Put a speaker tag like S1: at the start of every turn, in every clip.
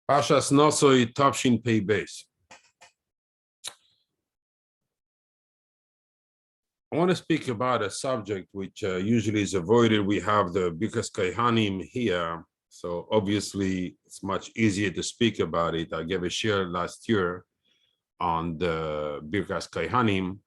S1: Pashas Nosoi Tavshin Pei Beis. I want to speak about a subject which usually is avoided. We have the Birkas Kaihanim here, so obviously it's much easier to speak about it. I gave a share last year on the Birkas Kaihanim.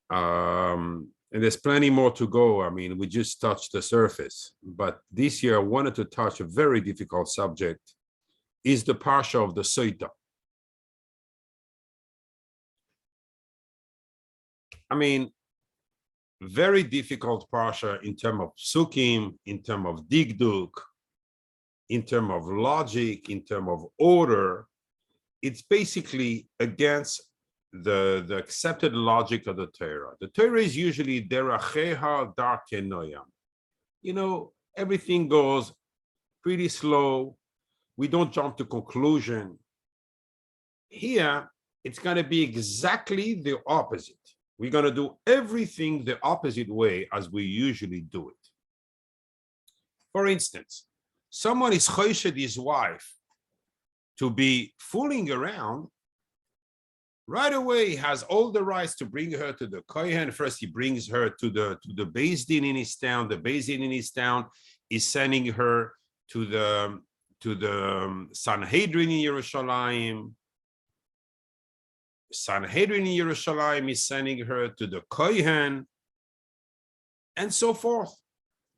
S1: And there's plenty more to go. I mean, we just touched the surface. But this year I wanted to touch a very difficult subject, is the Parasha of the Soita. I mean, very difficult Parasha in terms of psukim, in terms of digduk, in terms of logic, in terms of order. It's basically against the accepted logic of the Torah. The Torah is usually deracheha darkei noyam. You know, everything goes pretty slow. We don't jump to conclusion. Here, it's going to be exactly the opposite. We're going to do everything the opposite way as we usually do it. For instance, someone is choshed his wife to be fooling around. Right away, he has all the rights to bring her to the Kohen. First, he brings her to the Beis Din in his town. The Beis Din in his town is sending her to the Sanhedrin in Yerushalayim. Sanhedrin in Yerushalayim is sending her to the Kohen, and so forth.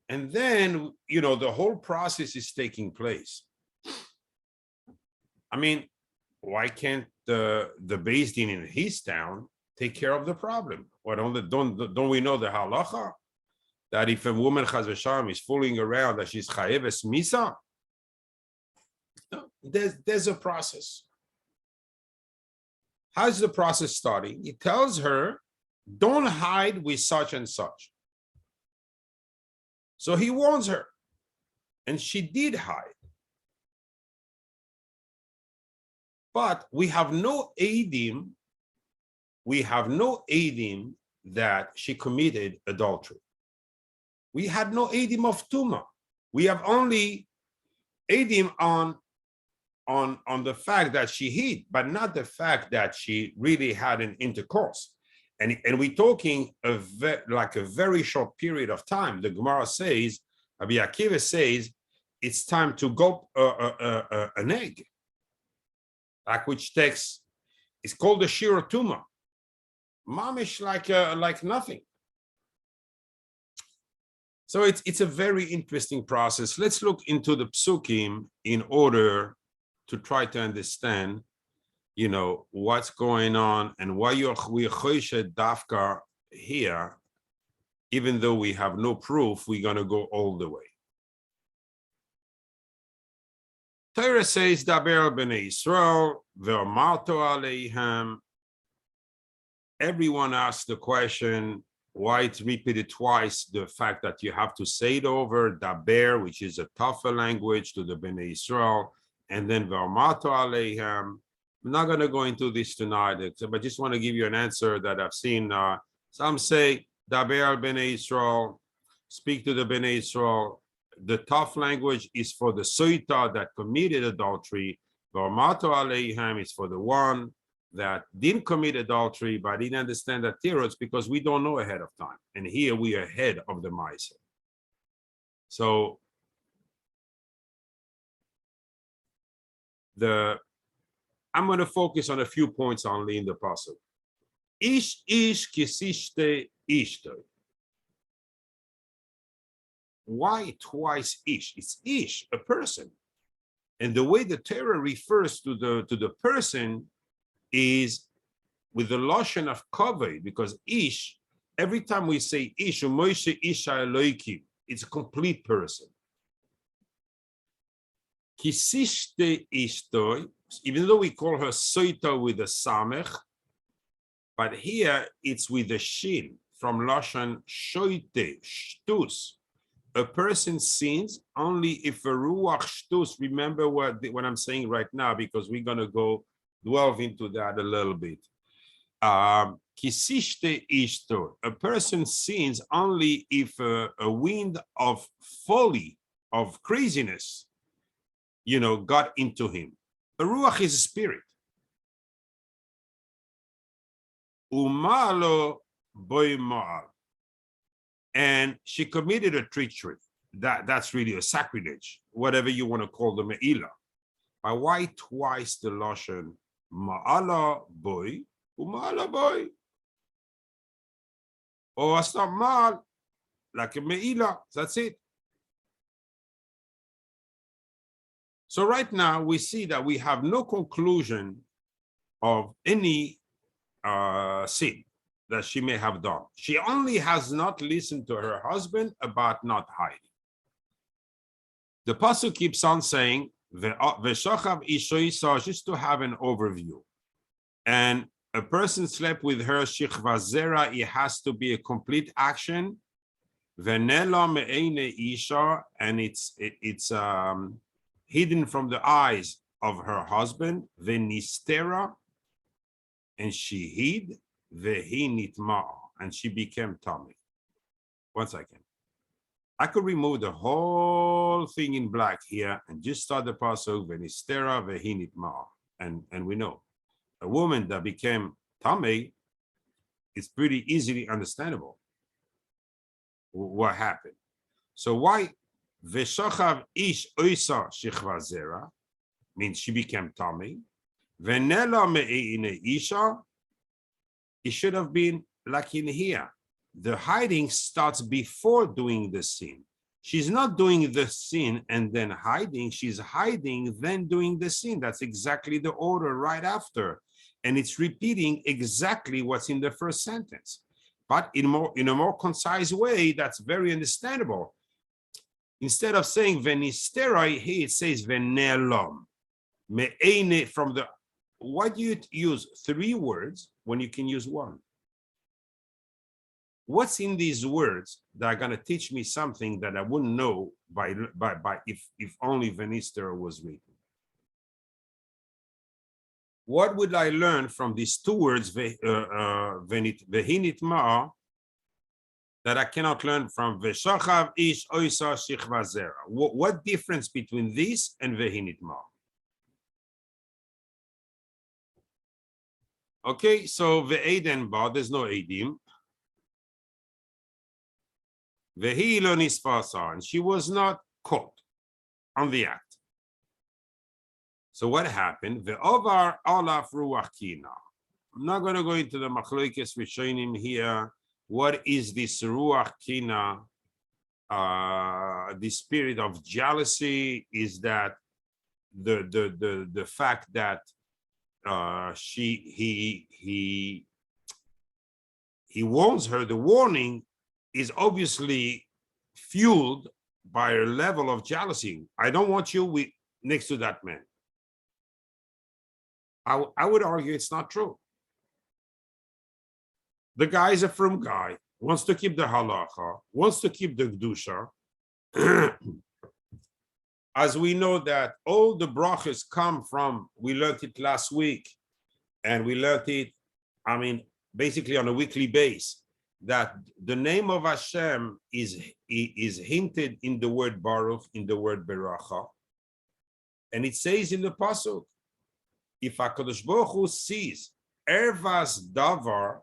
S1: And then, you know, the whole process is taking place. I mean, why can't the Beis Din in his town take care of the problem? Why don't we know the halacha that if a woman chas v'shalom is fooling around that she's chayeves misa? No, there's a process. How's the process starting? He tells her, don't hide with such and such. So he warns her, and she did hide. But we have no eidim that she committed adultery. We had no eidim of tuma. We have only eidim on the fact that she hid, but not the fact that she really had an intercourse. And we're talking like a very short period of time. The Gemara says, Rabbi Akiva says, it's time to go an egg. Like which takes, it's called the Shira Tuma. Mamish like nothing. So it's a very interesting process. Let's look into the psukim in order to try to understand, you know, what's going on and why we're choshed dafka here, even though we have no proof, we're going to go all the way. Torah says, Daber b'nei Yisrael, ve'amarto aleihem. Everyone asks the question, why it's repeated twice, the fact that you have to say it over, Daber, which is a tougher language, to the b'nei Yisrael, and then ve'amarto aleihem. I'm not going to go into this tonight, but I just want to give you an answer that I've seen. Some say, Daber b'nei Yisrael, speak to the b'nei Yisrael. The tough language is for the soita that committed adultery. Ve'amarto aleihem is for the one that didn't commit adultery, but didn't understand that tirotz because we don't know ahead of time. And here we are ahead of the ma'aseh. So I'm going to focus on a few points only in the pasuk. Ish kisishte ishto. Why twice ish? It's ish, a person. And the way the Torah refers to the person is with the lashon of kavod, because ish, every time we say ish, Moshe isha Elokim, it's a complete person. Kisishte ishtoi, even though we call her soita with a samech, but here it's with the shin from lashon shoite, shtus. A person sins only if a ruach shtus. Remember what I'm saying right now, because we're going to go delve into that a little bit. Kisishte ishto. A person sins only if a wind of folly, of craziness, got into him. A ruach is a spirit. Umalo boy ma'al. And she committed a treachery. That's really a sacrilege, whatever you want to call the me'ila. Why twice the lashon ma'ala boy, uma'ala boy? Or it's not ma'al, like a me'ila, that's it. So right now we see that we have no conclusion of any sin that she may have done. She only has not listened to her husband about not hiding. The pasuk keeps on saying, "V'shachav ishoisa," just to have an overview. And a person slept with her shichva zera. It has to be a complete action. V'nela me'ene isha, and it's hidden from the eyes of her husband. V'nistera, and she hid. V'hi nitma'a, and she became tummy. 1 second. I could remove the whole thing in black here and just start the pasuk v'nistera v'hi nitma'a, and we know a woman that became tummy is pretty easily understandable what happened. So why v'shachav ish oisa shichva zera means she became tummy. V'nela me'ine isha, it should have been like in here. The hiding starts before doing the sin. She's not doing the sin and then hiding. She's hiding, then doing the sin. That's exactly the order right after. And it's repeating exactly what's in the first sentence. But in a more concise way, that's very understandable. Instead of saying venistera, here it says venelom. Me'ene from the, why do you use 3 words when you can use 1? What's in these words that are going to teach me something that I wouldn't know by if only Venister was written? What would I learn from these 2 words, vehinit ma'a, that I cannot learn from veshachav ish oisa shichva zera? What difference between this and vehinit ma'a? Okay, so ve'eden ba, there's no edim. And she was not caught on the act. So what happened? Ve'ovar alaf ruach kina. I'm not going to go into the machloikes rishonim here. What is this ruach kina? The spirit of jealousy is that the fact that he warns her. The warning is obviously fueled by a level of jealousy. I don't want you next to that man. I would argue it's not true. The guy is a frum guy, wants to keep the halacha, wants to keep the kedusha. As we know that all the brachas come from, we learned it last week, and we learned it, basically on a weekly basis, that the name of Hashem is hinted in the word Baruch, in the word Beracha. And it says in the pasuk, if HaKadosh Baruch Hu sees ervas davar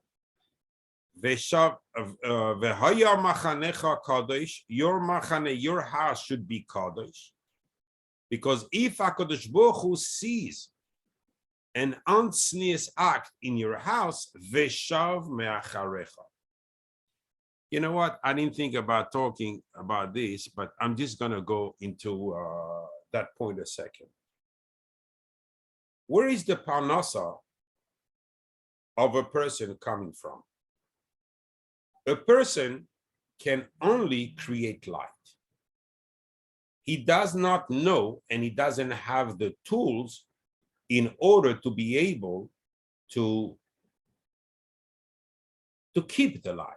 S1: v'haya machanecha kadosh, your machane, your house should be kadosh. Because if HaKadosh Baruch Hu sees an unsneous act in your house, v'shav me'acharecha. You know what? I didn't think about talking about this, but I'm just going to go into that point a second. Where is the parnasa of a person coming from? A person can only create light. He does not know, and he doesn't have the tools in order to be able to keep the light,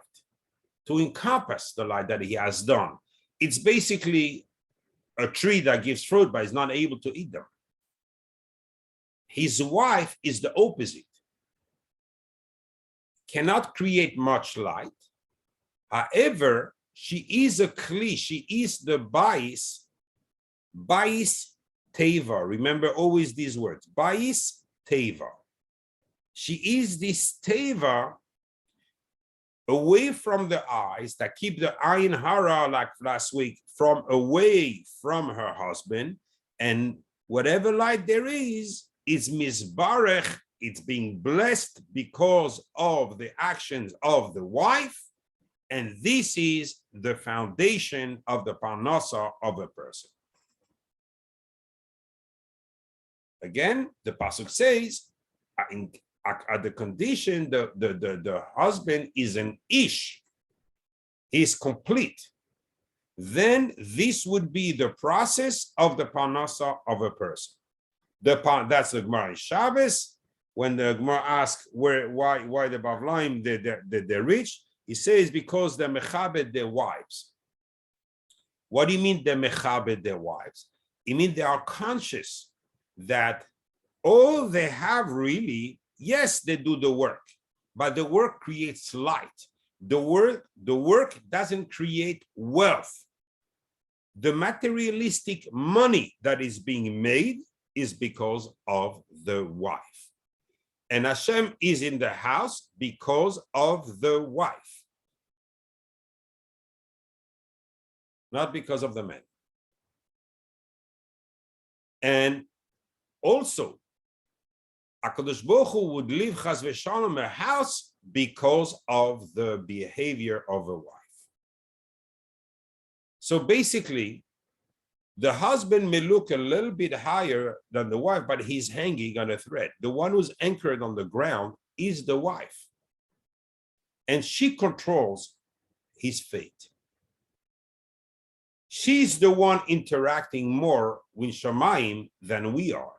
S1: to encompass the light that he has done. It's basically a tree that gives fruit, but is not able to eat them. His wife is the opposite. cannot create much light. However, she is a kli, she is the bais teva. Remember always these words, bais teva. She is this teva away from the eyes that keep the ayin hara, like last week, from away from her husband, and whatever light there is misbarech, it's being blessed because of the actions of the wife, and this is the foundation of the parnasa of a person. Again, the pasuk says, at the condition the husband is an ish, he's complete, then this would be the process of the parnasa of a person. That's the Gemara in Shabbos. When the Gemara asks why the Bavlaim they're rich, he says because they're mechabed their wives. What do you mean they're mechabed their wives? It means they are conscious that all they have really, yes, they do the work, but the work creates light. The work doesn't create wealth. The materialistic money that is being made is because of the wife. And Hashem is in the house because of the wife, not because of the man. And also, HaKadosh Baruch Hu would leave Chas v'Shalom a house because of the behavior of a wife. So basically, the husband may look a little bit higher than the wife, but he's hanging on a thread. The one who's anchored on the ground is the wife. And she controls his fate. She's the one interacting more with Shamayim than we are.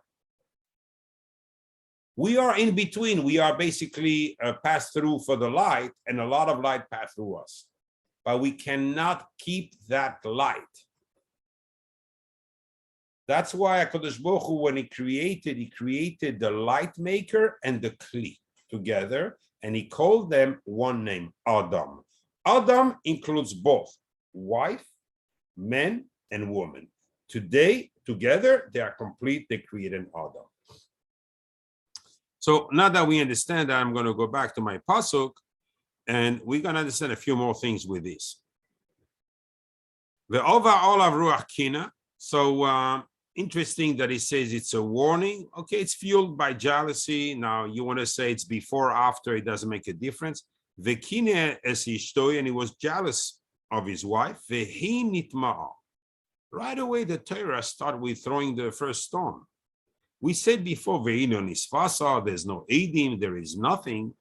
S1: We are in between. We are basically a pass-through for the light, and a lot of light pass through us. But we cannot keep that light. That's why HaKadosh Baruch Hu, when he created the light maker and the kli together, and he called them one name, Adam. Adam includes both wife, man, and woman. Today, together, they are complete, they create an Adam. So now that we understand that, I'm going to go back to my pasuk, and we're going to understand a few more things with this. The over olav ruach kina. So interesting that he says it's a warning. Okay, it's fueled by jealousy. Now you want to say it's before, after, it doesn't make a difference. Vekine es ishtoi, and he was jealous of his wife. Vehi nitma'a. Right away, the Torah start with throwing the first stone. We said before, ve'ino nisfasa, there's no edim, there is nothing.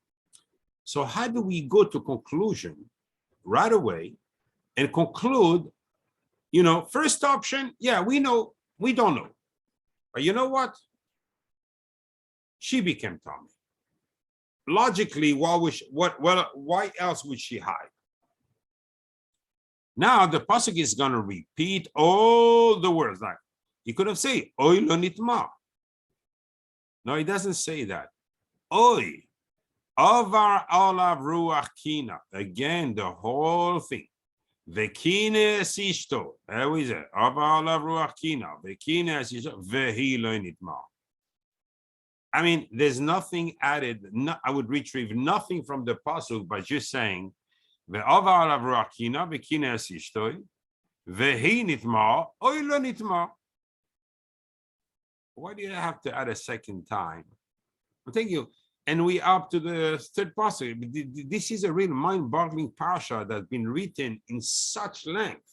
S1: So how do we go to conclusion right away and conclude, first option, yeah, we know, we don't know. But you know what? She became Tommy. Logically, why else would she hide? Now the pasuk is going to repeat all the words. Like he could have said, "Oy lo nitma." No, he doesn't say that. Oy, avar olav ruach kina. Again, the whole thing. Vekine sishto. There we say, avar olav ruach kina. Vekine sishto. Vehi lo nitma. I mean, there's nothing added. I would retrieve nothing from the pasuk by just saying, ve'avar olav ruach kina. Vekine sishto. Vehi nitma. Oy lo nitma. Why do you have to add a second time? Well, thank you. And we up to the third passage. This is a real mind-boggling parasha that's been written in such length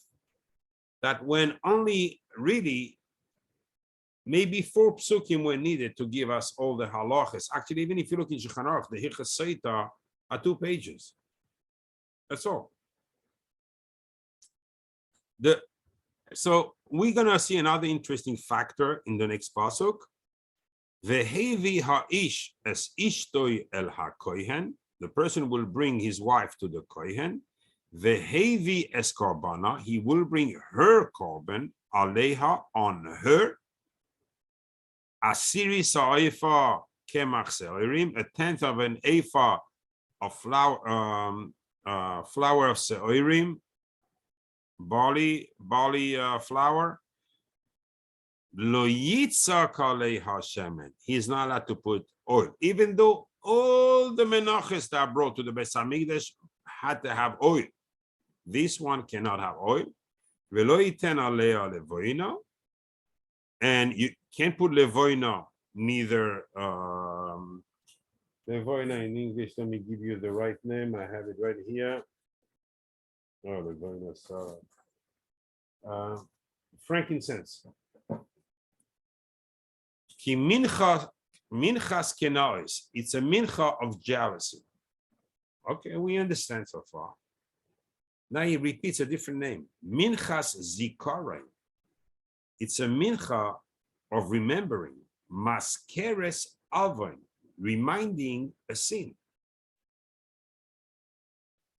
S1: that when only really maybe 4 psukim were needed to give us all the halachas. Actually, even if you look in Shulchan Aruch, the Hilchos are 2 pages. That's all. So we're gonna see another interesting factor in the next pasuk. Vehevi ha'ish es ishtoi el hakohen. The person will bring his wife to the kohen. Vehevi es korbana. He will bring her korban aleha on her. Asiri sa'efa kemach seirim, 1/10 of an ephah of flour, flour of seorim, barley flour. Lo yitzak aleha shemen. He is not allowed to put oil, even though all the menachos that are brought to the Beis Hamikdash had to have oil. This one cannot have oil. Velo yiten aleha levoina, and you can't put levoina neither. Levoina in English. Let me give you the right name. I have it right here. Oh, levoina, sorry. Frankincense. Ki minchas kenais. It's a mincha of jealousy. Okay, we understand so far. Now he repeats a different name. Minchas zikaron. It's a mincha of remembering. Maskeres avon, reminding a sin.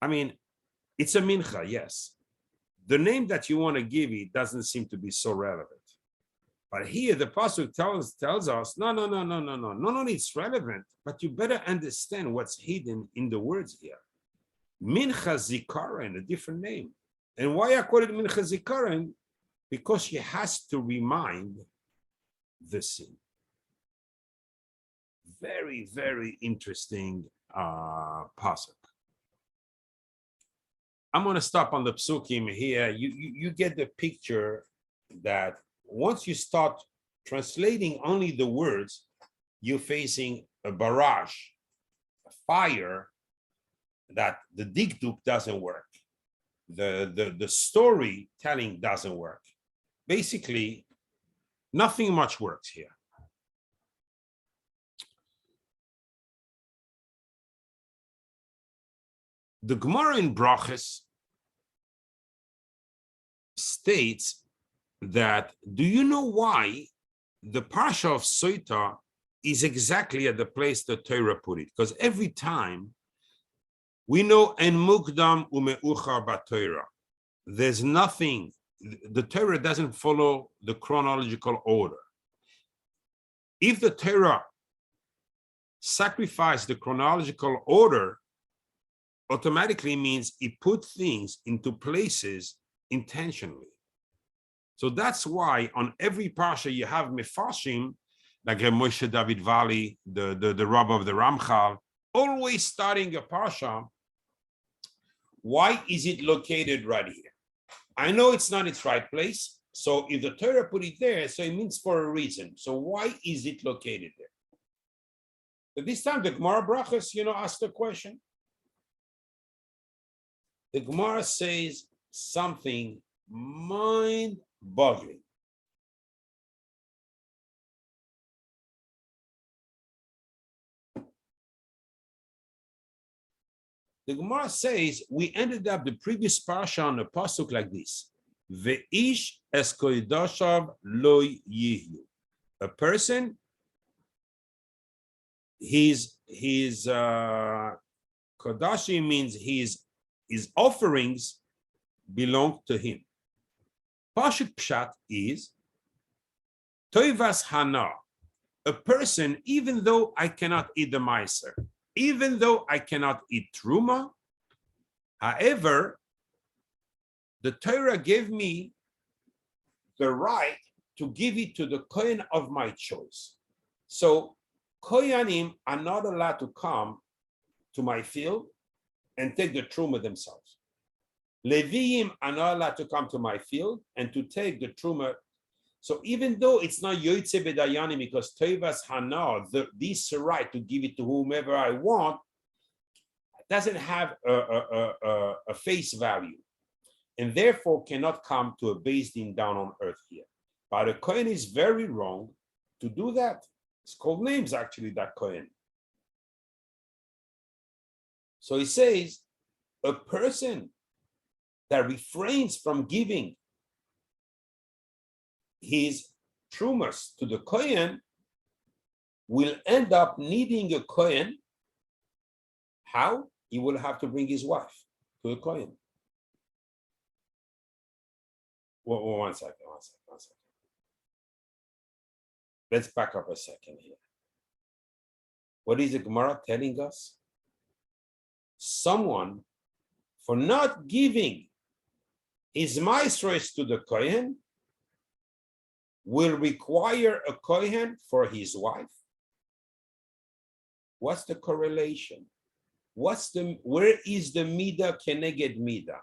S1: I mean, it's a mincha, yes. The name that you want to give it doesn't seem to be so relevant. But here the pasuk tells us, no. Not only it's relevant, but you better understand what's hidden in the words here. Mincha zikaron, a different name. And why I call it mincha zikaron? Because she has to remind the sin. Very, very interesting pasuk. I'm going to stop on the psukim here. You get the picture that once you start translating only the words, you're facing a barrage, a fire, that the dikduk doesn't work. The storytelling doesn't work. Basically, nothing much works here. The Gemara in Brachos states that, do you know why the Parasha of Soita is exactly at the place the Torah put it? Because every time we know en mukdam u'me'uchar b'Torah, there's nothing, the Torah doesn't follow the chronological order. If the Torah sacrificed the chronological order, automatically means it put things into places intentionally. So that's why on every parsha you have mefarshim, like Moshe David Valley, the Rabbah of the Ramchal, always starting a parsha. Why is it located right here? I know it's not its right place. So if the Torah put it there, so it means for a reason. So why is it located there? But this time the Gemara Brachos, asked the question. The Gemara says something mind-boggling. The Gemara says we ended up the previous parsha on a pasuk like this: Ve'ish es koidoshav lo yihyu. A person, his kodashi means his offerings belong to him. Pashut pshat is toivas hana. A person, even though I cannot eat the meiser, even though I cannot eat truma, however, the Torah gave me the right to give it to the kohen of my choice. So kohanim are not allowed to come to my field and take the truma themselves. Leviim are not allowed to come to my field and to take the truma. So even though it's not yoytze b'dayanim, because toivas hana, this right to give it to whomever I want, doesn't have a face value, and therefore cannot come to a beis din down on earth here. But a kohen is very wrong to do that. It's called names actually, that kohen. So he says, a person that refrains from giving his trumas to the kohen will end up needing a kohen. How? He will have to bring his wife to the kohen. One second. Let's back up a second here. What is the Gemara telling us? someone for not giving his maestros to the Kohen will require a Kohen for his wife? What's the correlation? Where is the Mida Keneged Mida?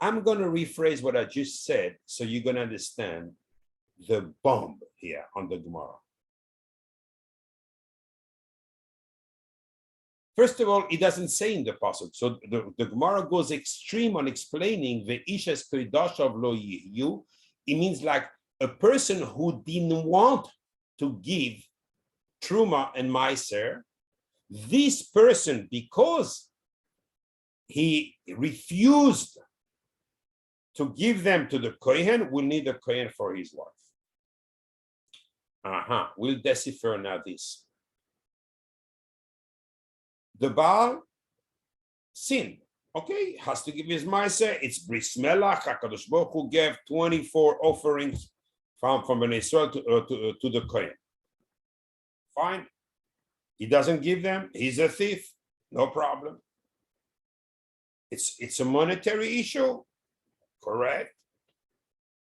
S1: I'm going to rephrase what I just said so you're going to understand the bomb here on the Gemara. First of all, it doesn't say in the pasuk. So the Gemara goes extreme on explaining the Ishes Kodesh of Lo Yihyu. It means like a person who didn't want to give Truma and Meiser, this person, because he refused to give them to the Kohen, will need a Kohen for his wife. We'll decipher now this. The Baal sinned. Okay, has to give his Meiser. It's Bris Melach. HaKadosh Baruch Hu gave 24 offerings from Bnei Israel to the Kohen. Fine. He doesn't give them. He's a thief. No problem. It's a monetary issue. Correct.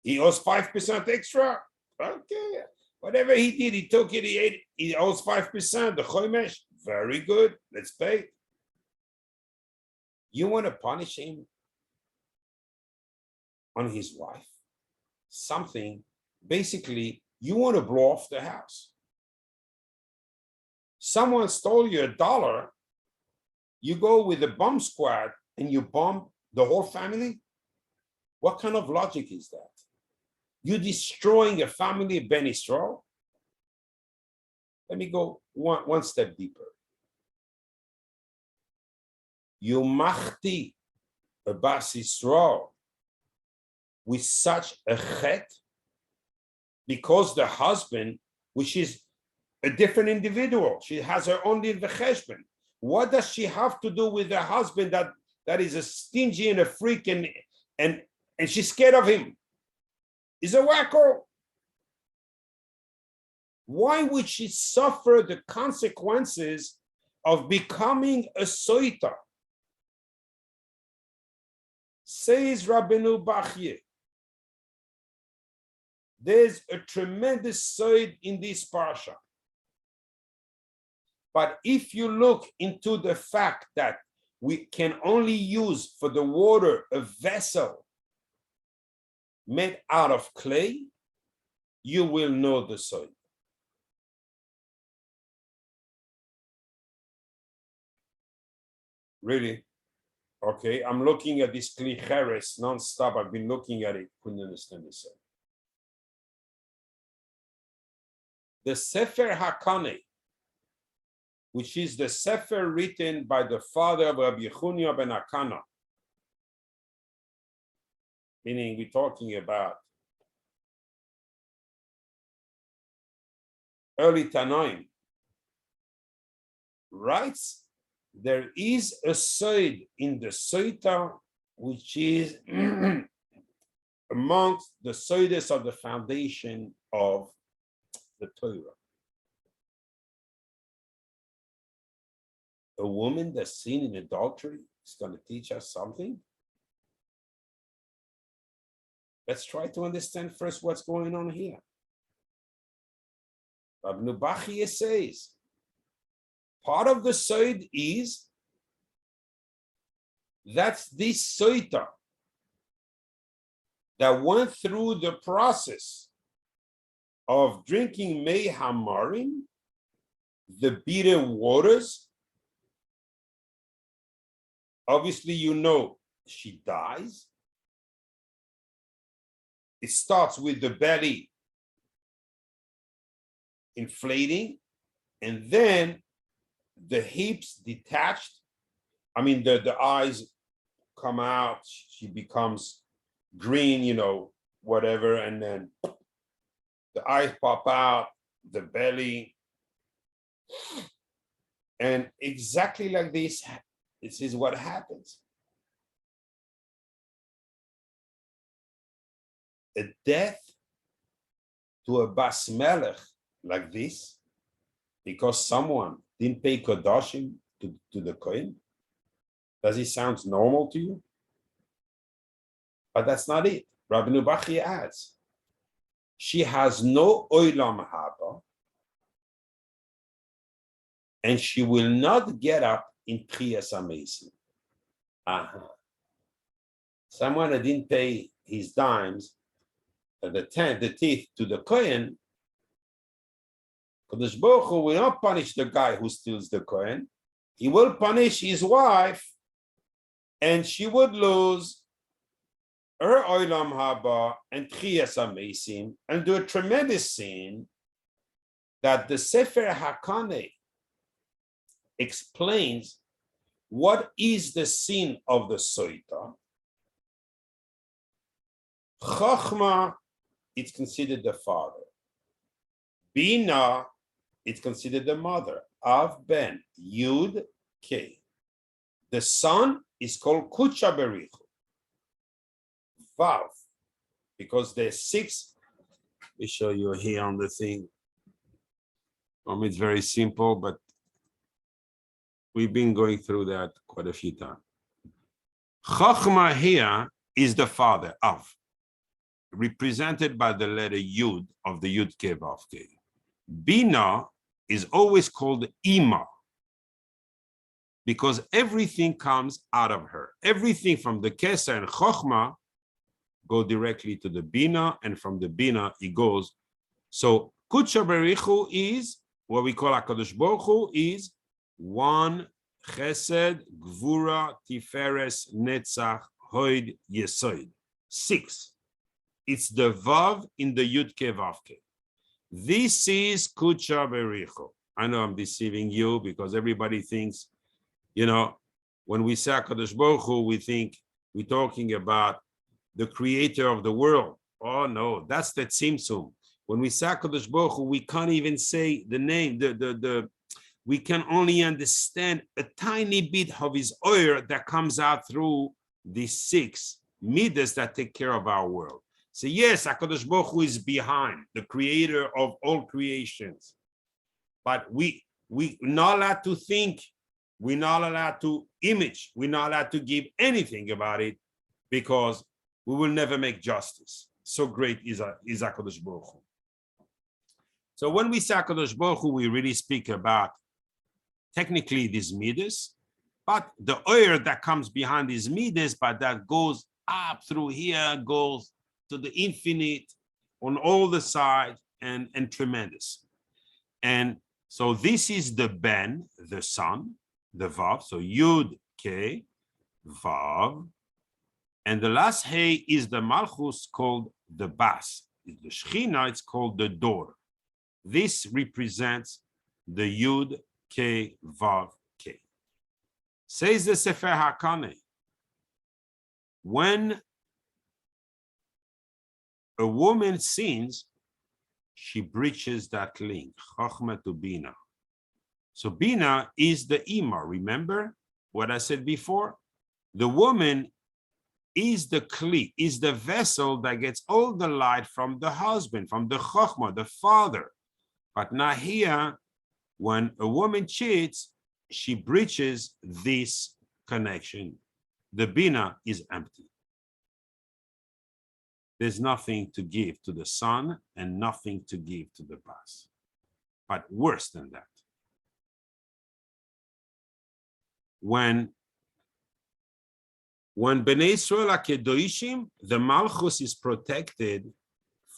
S1: He owes 5% extra. Okay. Whatever he did, he took it, he ate it. He owes 5%. The Chomesh. Very good. Let's pay. You want to punish him on his wife? Something, basically, you want to blow off the house. Someone stole you $1, you go with the bomb squad and you bomb the whole family? What kind of logic is that? You're destroying a family of Ben Israel? Let me go one step deeper. You machti a Bas Yisrael with such a chet because the husband, which is a different individual, she has her own vecheshbon. What does she have to do with the husband that is a stingy and a freak and she's scared of him? He's a wacko. Why would she suffer the consequences of becoming a soita? Says Rabbeinu Bachye. There's a tremendous side in this parsha. But if you look into the fact that we can only use for the water a vessel made out of clay, you will know the side. Really? Okay, I'm looking at this Kli Cheres non-stop. I've been looking at it, couldn't understand the side. The Sefer HaKaneh, which is the Sefer written by the father of Rabbi Yechunia ben Akana, meaning we're talking about early Tanoim, writes there is a side in the Soita which is amongst the soides of the foundation of the Torah. A woman that's seen in adultery is going to teach us something. Let's try to understand first what's going on here. Rabbi Nubachi says, part of the side is that's this soita that went through the process of drinking mei hamarim, the bitter waters. Obviously, you know, she dies. It starts with the belly inflating, and then the hips detached. I mean, the eyes come out, she becomes green, you know, whatever, and then the eyes pop out, the belly. And exactly like this is what happens. A death to a Bas Melech like this, because someone didn't pay Kodashim to the Kohen, Does it sound normal to you? But that's not it. Rabbi Nubachi adds, she has no oilam haba, and she will not get up in Tchiyas HaMesim. Someone that didn't pay his dimes, the teeth to the Kohen, Kadosh Baruch Hu will not punish the guy who steals the Kohen. He will punish his wife, and she would lose her Olam Haba and Tchiyas HaMesim and do a tremendous sin that the Sefer HaKaneh explains what is the sin of the Soita. Chachma, it's considered the father. Bina, it's considered the mother. Av Ben, Yud, K. The son is called Kucha Berichu. Vav, because there's 6. Let me show you here on the thing. It's very simple, but we've been going through that quite a few times. Chachma here is the father, Av, represented by the letter Yud of the Yud Ke Vav Ke. Bina is always called Ima, because everything comes out of her. Everything from the Keser and Chochma go directly to the Bina, and from the Bina it goes. So Kucha Berichu is what we call HaKadosh Baruch Hu, is 1 Chesed, Gvura, Tiferes, Netzach, Hoid, Yesod. 6. It's the Vav in the Yud Ke Vav Ke. This is Kucha Berichu. I know I'm deceiving you because everybody thinks, when we say HaKadosh Baruch Hu, we think we're talking about the creator of the world. Oh no, that's the Tzimtzum. When we say HaKadosh Baruch Hu, we can't even say the name. We can only understand a tiny bit of his oil that comes out through these 6 midas that take care of our world. So yes, HaKadosh Baruch Hu is behind, the creator of all creations. But we're not allowed to think, we're not allowed to image, we're not allowed to give anything about it, because we will never make justice. So great is HaKadosh Baruch Hu. So when we say HaKadosh Baruch Hu, we really speak about technically these midas, but the oil that comes behind these midas, but that goes up through here, goes to the infinite on all the sides, and tremendous. And so this is the Ben, the son, the Vav, so Yud, K, Vav, and the last Hey is the Malchus called the Bas. The Shechina, it's called the door. This represents the Yud, K, Vav, K. Says the Sefer HaKaneh, when a woman sins, she breaches that link, Chachma to Bina. So Bina is the Ima. Remember what I said before? The woman is the Kli, is the vessel that gets all the light from the husband, from the Chachma, the father. But now here, when a woman cheats, she breaches this connection. The Bina is empty. There's nothing to give to the son and nothing to give to the Bas. But worse than that, when Bnei Israel are Kedoshim, the Malchus is protected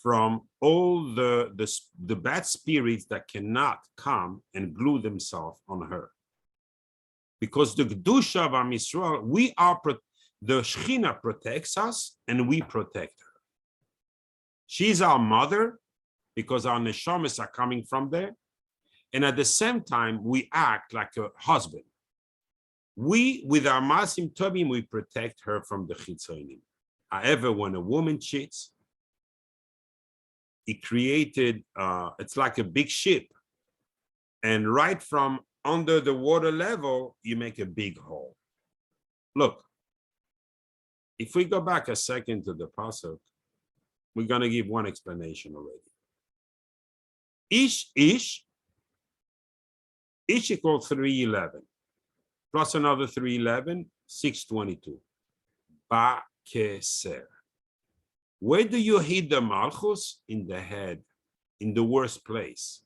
S1: from all the bad spirits that cannot come and glue themselves on her. Because the Kedusha of Am Yisrael, the Shechina protects us and we protect her. She's our mother because our neshamas are coming from there. And at the same time, we act like a husband. We, with our Masim Tobim, we protect her from the Chitzonim. However, when a woman cheats, it created, it's like a big ship. And right from under the water level, you make a big hole. Look, if we go back a second to the Pasuk, we're going to give one explanation already. Ish equals 311, plus another 311, 622. Ba-keser. Where do you hit the malchus? In the head, in the worst place.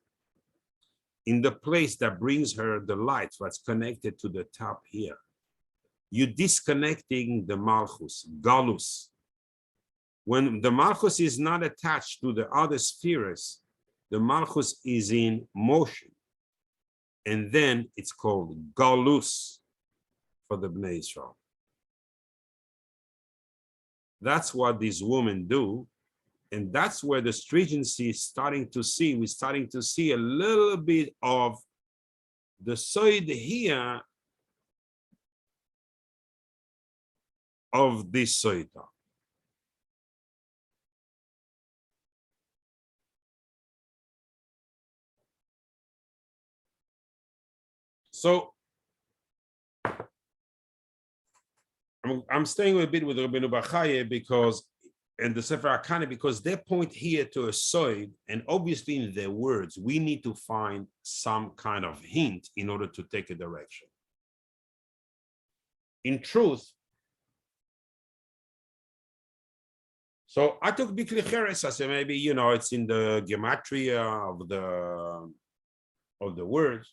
S1: In the place that brings her the light, what's connected to the top here. You're disconnecting the malchus, galus. When the malchus is not attached to the other spheres, the malchus is in motion. And then it's called galus for the Bnei Israel. That's what these women do. And that's where the stringency is starting to see. We're starting to see a little bit of the side here of this soita. So I'm staying a bit with Rabbeinu Bachaye because, and the Sefer HaKane, because they point here to a soid, and obviously in their words, we need to find some kind of hint in order to take a direction. In truth, so I took Bikli Cheres, I said maybe, you know, it's in the gematria of the words.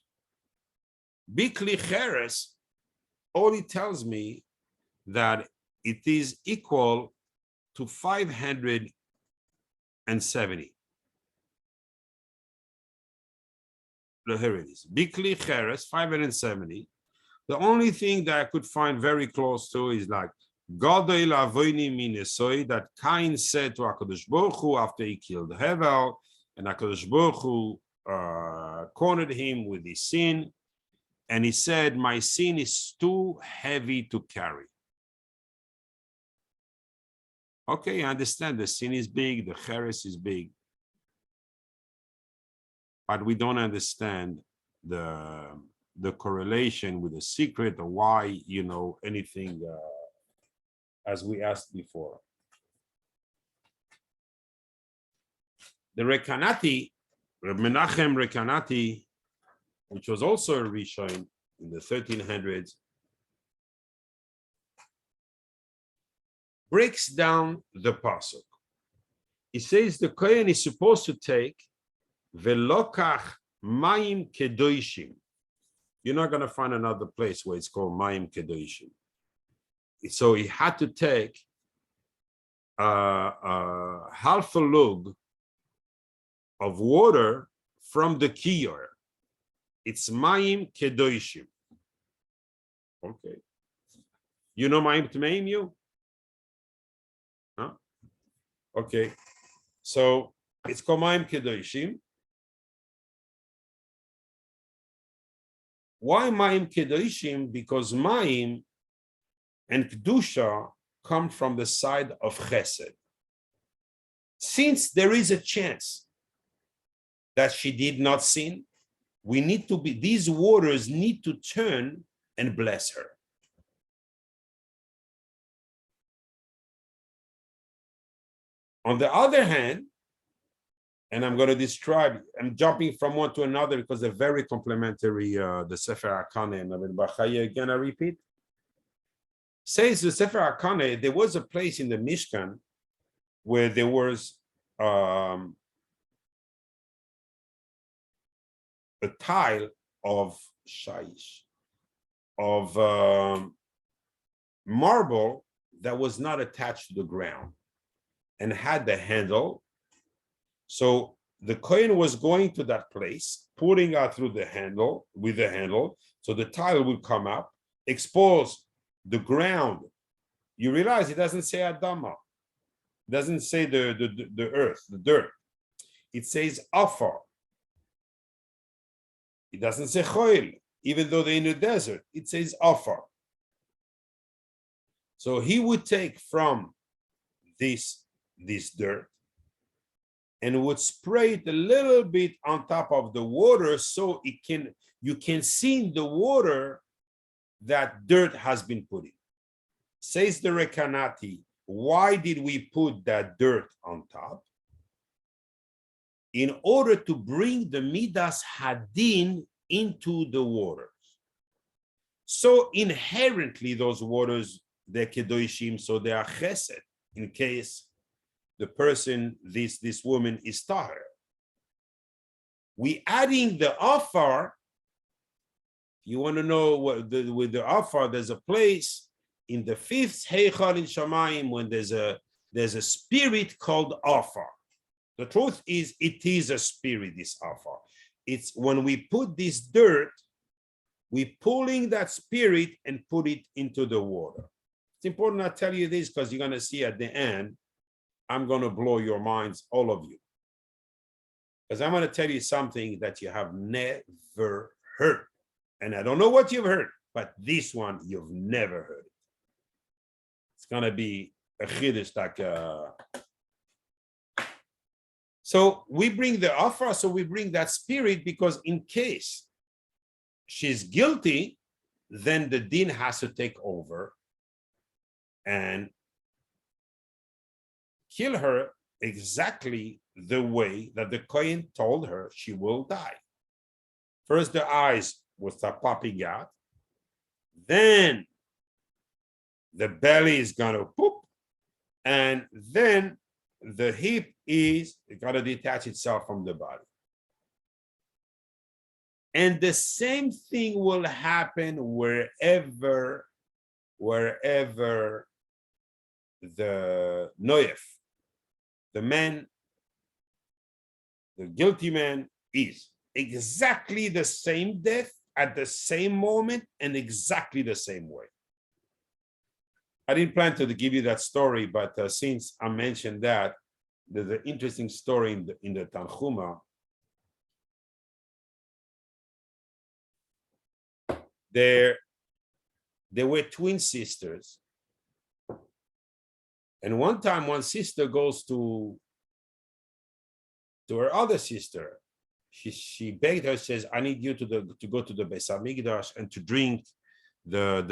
S1: Bikli Cheres only tells me that it is equal to 570. Here it is. Bikli Cheres, 570. The only thing that I could find very close to is like Gadol Avoini Minesoi, that Cain said to HaKadosh Baruch Hu after he killed Hevel, and HaKadosh Baruch Hu cornered him with his sin, and he said, my sin is too heavy to carry. Okay, I understand the sin is big, the cheres is big, but we don't understand the correlation with the secret or why, you know, anything as we asked before. The Rekanati, Reb Menachem Rekanati, which was also a Rishon in the 1300s, breaks down the pasuk. He says the Kohen is supposed to take velokach mayim kedoshim. You're not going to find another place where it's called mayim kedoshim. So he had to take half a lug of water from the kiyor. It's mayim kedoshim. Okay. You know mayim tmeim, you? Huh? Okay. So it's called mayim kedoshim. Why mayim kedoshim? Because mayim and kedusha come from the side of chesed. Since there is a chance that she did not sin, we need to be, these waters need to turn and bless her. On the other hand, and I'm going to describe, I'm jumping from one to another because they're very complementary, the Sefer HaKane and Rabbeinu Bachaye, again, I repeat. Says the Sefer HaKane, there was a place in the Mishkan where there was a tile of shaish, of marble that was not attached to the ground and had the handle. So the Kohen was going to that place, putting out through the handle, with the handle, so the tile would come up, expose the ground. You realize it doesn't say Adama. It doesn't say the earth, the dirt. It says Afar. It doesn't say Choil, even though they're in the desert. It says Afar. So he would take from this dirt and would spray it a little bit on top of the water so you can see in the water that dirt has been put in. Says the Rekanati, why did we put that dirt on top? In order to bring the Midas Hadin into the waters. So inherently those waters, they're kedoshim, so they are chesed, in case the person, this woman is tahor. We adding the afar. You want to know what with the afar, there's a place in the fifth heichal in Shamayim when there's a spirit called afar. The truth is, it is a spirit, this afar. It's when we put this dirt, we pulling that spirit and put it into the water. It's important I tell you this because you're going to see at the end, I'm going to blow your minds, all of you. Because I'm going to tell you something that you have never heard. And I don't know what you've heard, but this one you've never heard. It's going to be a chiddush like So we bring the afar, so we bring that spirit because in case she's guilty, then the din has to take over and kill her exactly the way that the Kohen told her she will die. First, the eyes will start popping out. Then the belly is going to poop. And then the hip is going to detach itself from the body. And the same thing will happen wherever the noyef, the man, the guilty man is. Exactly the same death at the same moment and exactly the same way. I didn't plan to give you that story, but since I mentioned that, there's an interesting story in the Tanchuma. There were twin sisters. And one time, one sister goes to her other sister. She begged her, says, I need you to go to the Beis Hamikdash and to drink the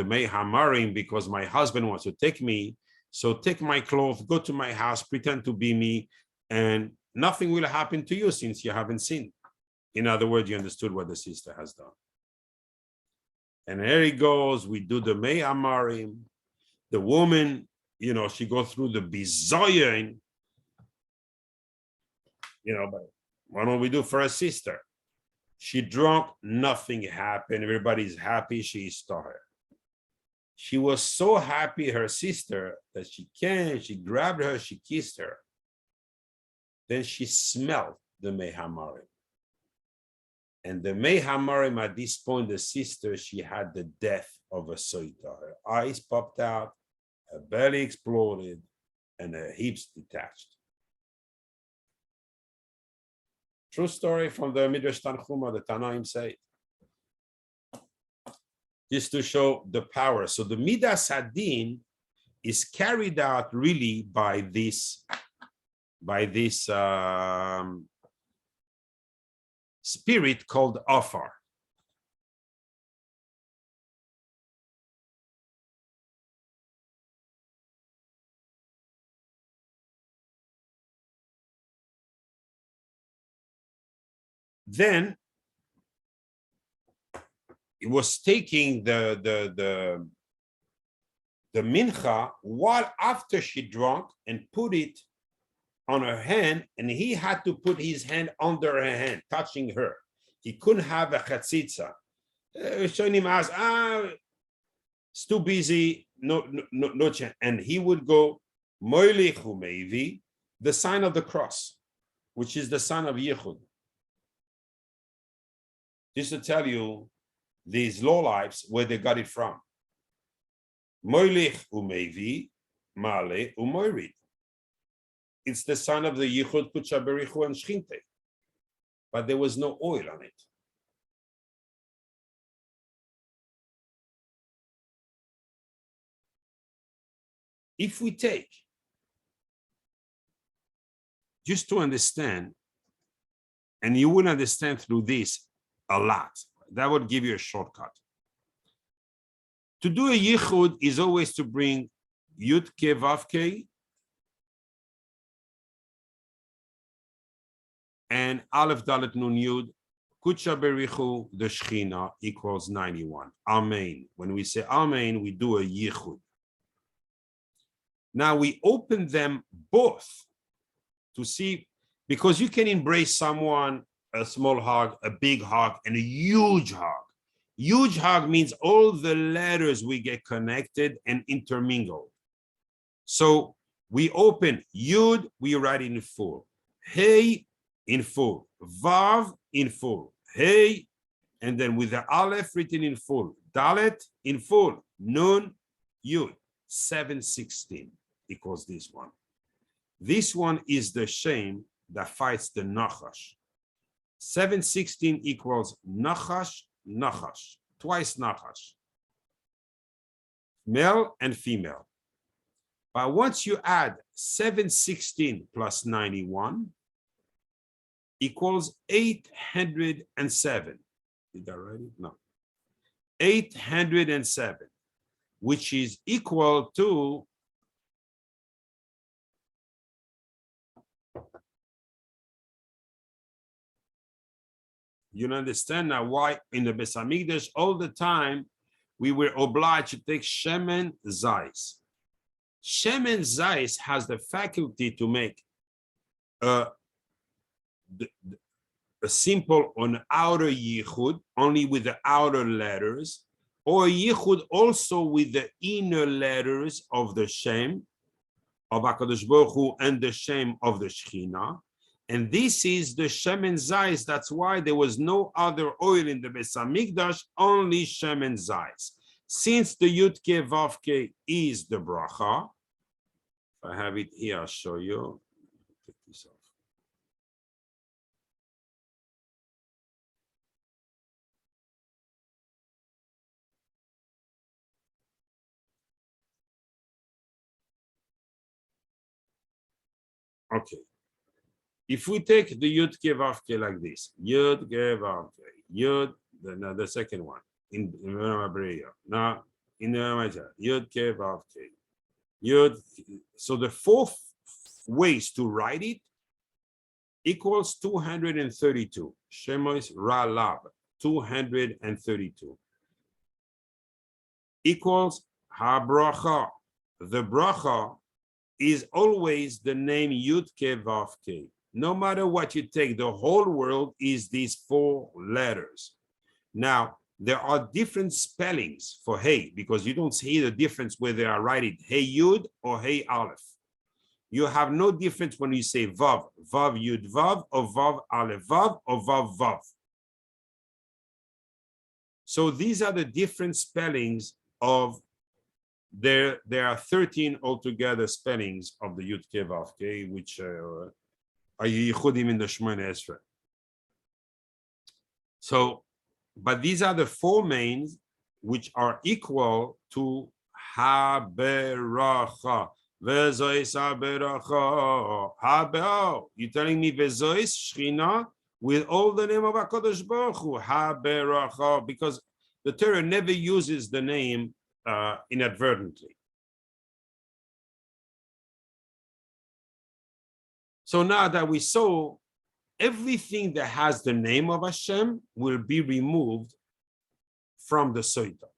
S1: Mei Hamarim because my husband wants to take me. So take my clothes, go to my house, pretend to be me, and nothing will happen to you since you haven't sinned. In other words, you understood what the sister has done. And there he goes, we do the Mei Hamarim. The woman, she goes through the bizoyin, but what do we do for a sister? She drunk, nothing happened. Everybody's happy. She's tahor. She was so happy, her sister, that she grabbed her, she kissed her. Then she smelled the Mei Hamarim. And the Mei Hamarim, at this point, the sister, she had the death of a soita. Her eyes popped out, her belly exploded, and her hips detached. True story from the Midrash Tanchuma, the Tanaim say, just to show the power. So the Midas Hadin is carried out really by this spirit called Afar. Then it was taking the mincha while after she drank and put it on her hand, and he had to put his hand under her hand, touching her. He couldn't have a chatzitza. Shonim asked, it's too busy, no chance. And he would go, Moilichu Meivi, the sign of the cross, which is the sign of Yichud. Just to tell you these lowlifes where they got it from. Moilich umevi, male umoirid. It's the son of the Yichud Kucha Berichu and Shchinte. But there was no oil on it. If we take, just to understand, and you will understand through this a lot, that would give you a shortcut. To do a Yichud is always to bring Yud Ke Vav Ke and Aleph Dalet Nun Yud Kucha Berichu, the Shechina, equals 91. Amen. When we say Amen, we do a Yichud. Now we open them both to see, because you can embrace someone, a small hug, a big hug, and a huge hug. Huge hug means all the letters we get connected and intermingled. So we open Yud, we write in full. Hey in full. Vav in full. Hey, and then with the Aleph written in full. Dalet in full. Nun, Yud. 716 equals this one. This one is the Shem that fights the Nachash. 716 equals Nachash, Nachash. Twice Nachash. Male and female. But once you add 716 plus 91 equals 807. Did I write it? No. 807, which is equal to you understand now why in the Beis Hamikdash all the time we were obliged to take Shemen Zayis. Shemen Zayis has the faculty to make a simple on outer yichud, only with the outer letters, or a yichud also with the inner letters of the Shem of HaKadosh Baruch Hu and the Shem of the Shechina. And this is the Shemen Zayis. That's why there was no other oil in the Beis Hamikdash, only Shemen Zayis. Since the Yud-Ke Vav-Ke is the bracha, if I have it here, I'll show you. Take this off. Okay. If we take the Yud-Ke Vav-Ke like this, Yud-Ke Vav-Ke, Yud, the second one, in Hebrew. Now, in the Yud-Ke Vav-Ke, Yud. So the fourth ways to write it equals 232. Shemois Ra-Lab, 232. Equals Ha-Bracha. The bracha is always the name Yud-Ke Vav-Ke. No matter what you take, the whole world is these four letters. Now, there are different spellings for Hey, because you don't see the difference whether I write it Hey Yud or Hey Aleph. You have no difference when you say Vav, Vav Yud Vav, or Vav Aleph Vav, or Vav Vav. So these are the different spellings of there are 13 altogether spellings of the Yud-Ke Vav-Ke, which are Yichudim in the Shemona Esrei. So, but these are the four mains which are equal to Ha-Beracha. Vezois Ha-Beracha. Ha-Beracha. You're telling me Vezois Shechina with all the name of HaKadosh Baruch Hu. Ha-Beracha. Because the Torah never uses the name inadvertently. So now that we saw, everything that has the name of Hashem will be removed from the Soita.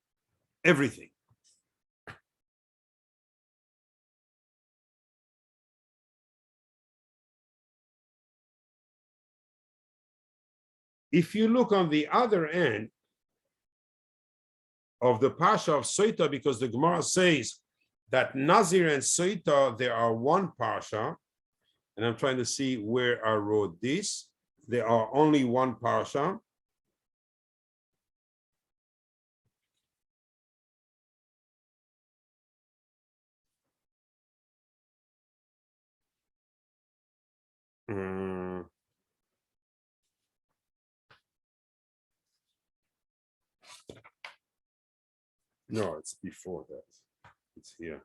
S1: Everything. If you look on the other end of the Pasha of Soita, because the Gemara says that Nazir and Soita, there are one Pasha, and I'm trying to see where I wrote this. There are only one Parasha. No, it's before that. It's here.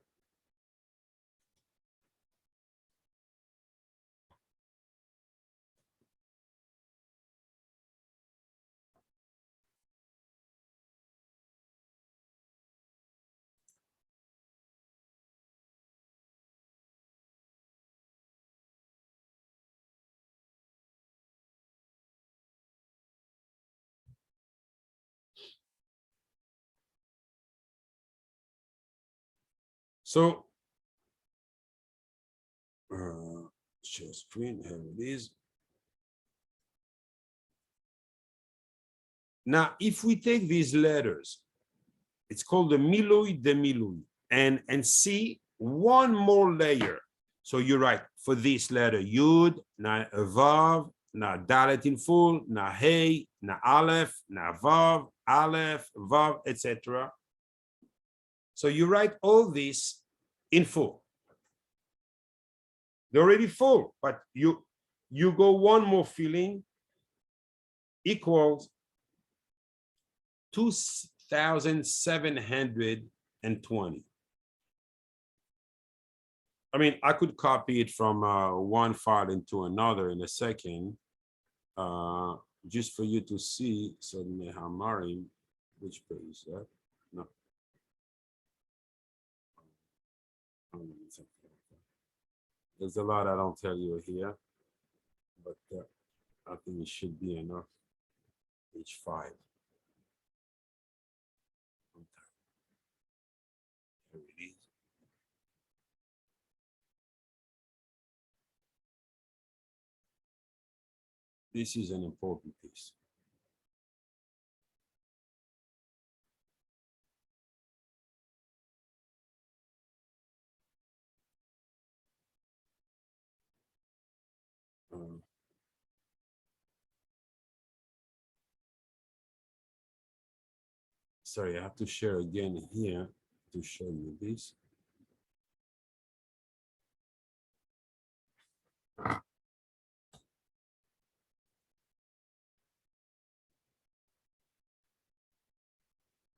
S1: So, share screen, here it is. Now, if we take these letters, it's called the milui de milui, and see one more layer. So you write for this letter Yud, na Vav, na Dalet in full, na Hey, na Aleph, na Vav, Aleph, Vav, etc. So you write all this in full. They're already full, but you go one more filling equals 2,720. I mean, I could copy it from one file into another in a second, just for you to see. So Nehamarim, which page is that? No. There's a lot I don't tell you here, but I think it should be enough. Page 5. Here it is. This is an important piece. Sorry, I have to share again here to show you this. All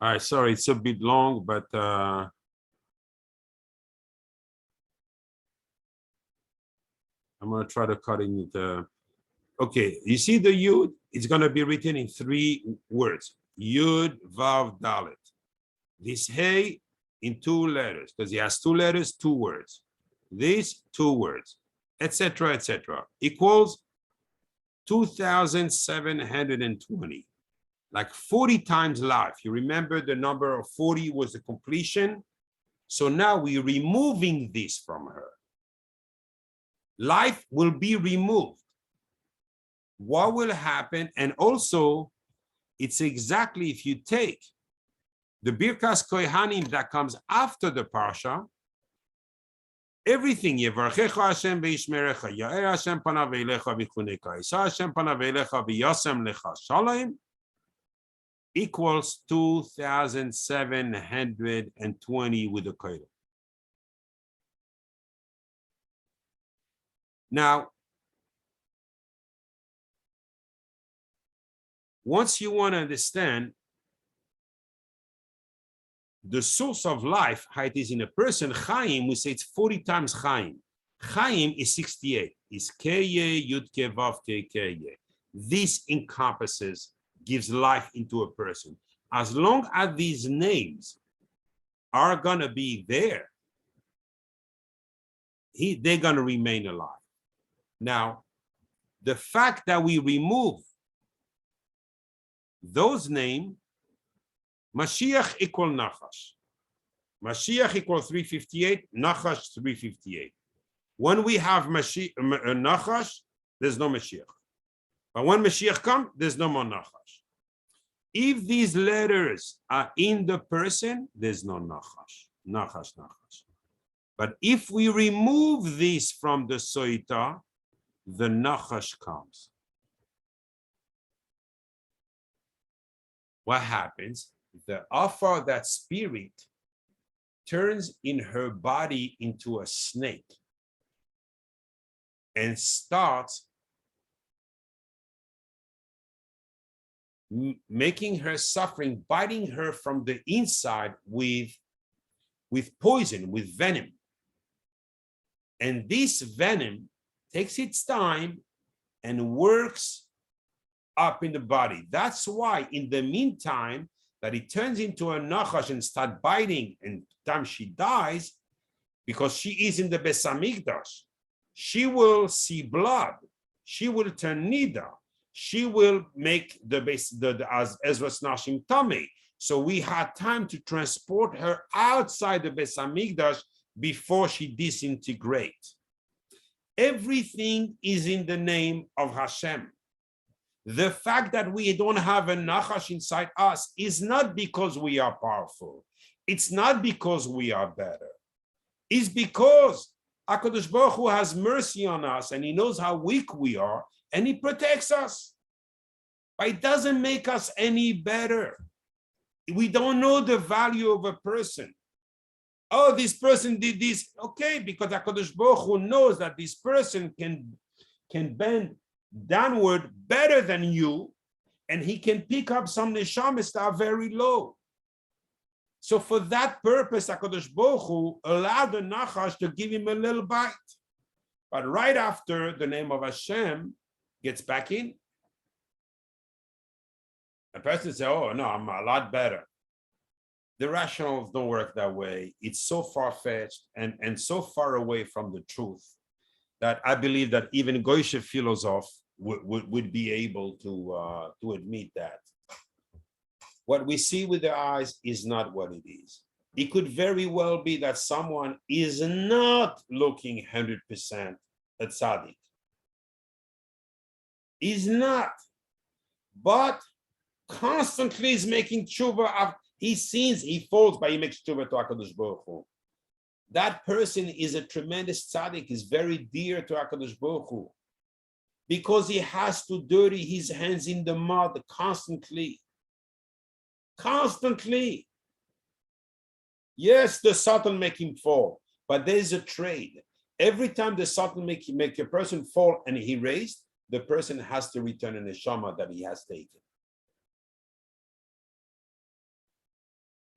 S1: right, sorry, it's a bit long, but I'm gonna try to cut in it. Okay, you see the Yud? It's gonna be written in 3 words. Yud, Vav, Dalet. This Hey in 2 letters, because he has 2 letters, 2 words. This 2 words, etc., etc. Equals 2,720. Like 40 times life. You remember the number of 40 was the completion. So now we're removing this from her. Life will be removed. What will happen? And also, it's exactly if you take the Birkas Kohanim that comes after the Parsha, everything, Yevarchecha Hashem ve'ishmerecha, Ya'er Hashem panav ve'elecha v'chuneka, Yisa Hashem panav ve'elecha v'yasem lecha shalom, equals 2,720 with the Kodesh. Now, once you want to understand the source of life, how it is in a person, Chaim, we say it's 40 times Chaim. Chaim is 68. It's Keye, Yudke, Vavke, Keye. This encompasses, gives life into a person. As long as these names are going to be there, they're going to remain alive. Now, the fact that we remove those names, Mashiach equal Nachash. Mashiach equal 358, Nachash 358. When we have Nachash, there's no Mashiach. But when Mashiach comes, there's no more Nachash. If these letters are in the person, there's no Nachash. Nachash. But if we remove this from the Soita, the Nachash comes. What happens? The Afar, that spirit, turns in her body into a snake and starts making her suffering, biting her from the inside with poison, with venom. And this venom takes its time and works up in the body. That's why in the meantime that it turns into a nachash and start biting, and time she dies, because she is in the Beis Hamikdash, she will see blood, she will turn nida, she will make as Ezra's Nashim Tameh. So we had time to transport her outside the Beis Hamikdash before she disintegrates. Everything is in the name of Hashem. The fact that we don't have a nachash inside us is not because we are powerful. It's not because we are better. It's because HaKadosh Baruch Hu has mercy on us and he knows how weak we are and he protects us. But it doesn't make us any better. We don't know the value of a person. Oh, this person did this. Okay, because HaKadosh Baruch Hu knows that this person can bend downward better than you, and he can pick up some neshamas that are very low. So for that purpose, HaKadosh Baruch Hu allowed the Nachash to give him a little bite. But right after, the name of Hashem gets back in. A person says, oh, no, I'm a lot better. The rationals don't work that way. It's so far-fetched and so far away from the truth that I believe that even Goyish philosoph would be able to admit that. What we see with the eyes is not what it is. It could very well be that someone is not looking 100% at tzaddik. Is not, but constantly is making tshuva. He sins, he falls, but he makes tshuva to HaKadosh Baruch Hu. That person is a tremendous tzaddik, is very dear to HaKadosh Baruch Hu, because he has to dirty his hands in the mud constantly. Constantly. Yes, the Satan make him fall, but there's a trade. Every time the Satan make a person fall and he raised, the person has to return an neshama that he has taken.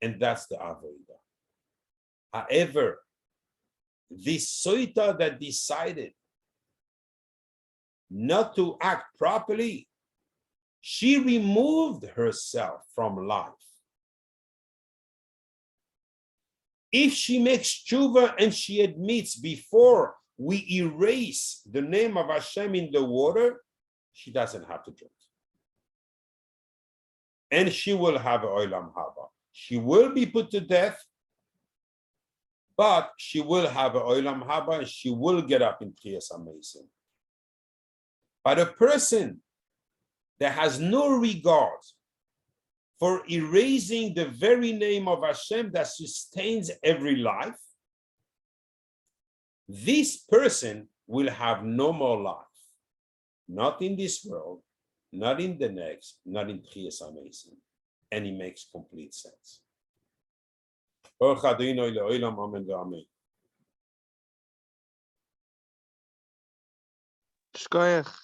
S1: And that's the Avodah. However, this soita that decided not to act properly, she removed herself from life. If she makes tshuva and she admits before we erase the name of Hashem in the water, she doesn't have to drink. And she will have an olam haba. She will be put to death, but she will have an olam haba and she will get up in Kriyas HaMeisim. But a person that has no regard for erasing the very name of Hashem that sustains every life, this person will have no more life. Not in this world, not in the next, not in Kriyas HaMeisim. And it makes complete sense. Baruch Adonai le'olam, amen ve'amen.
S2: Shkoyach.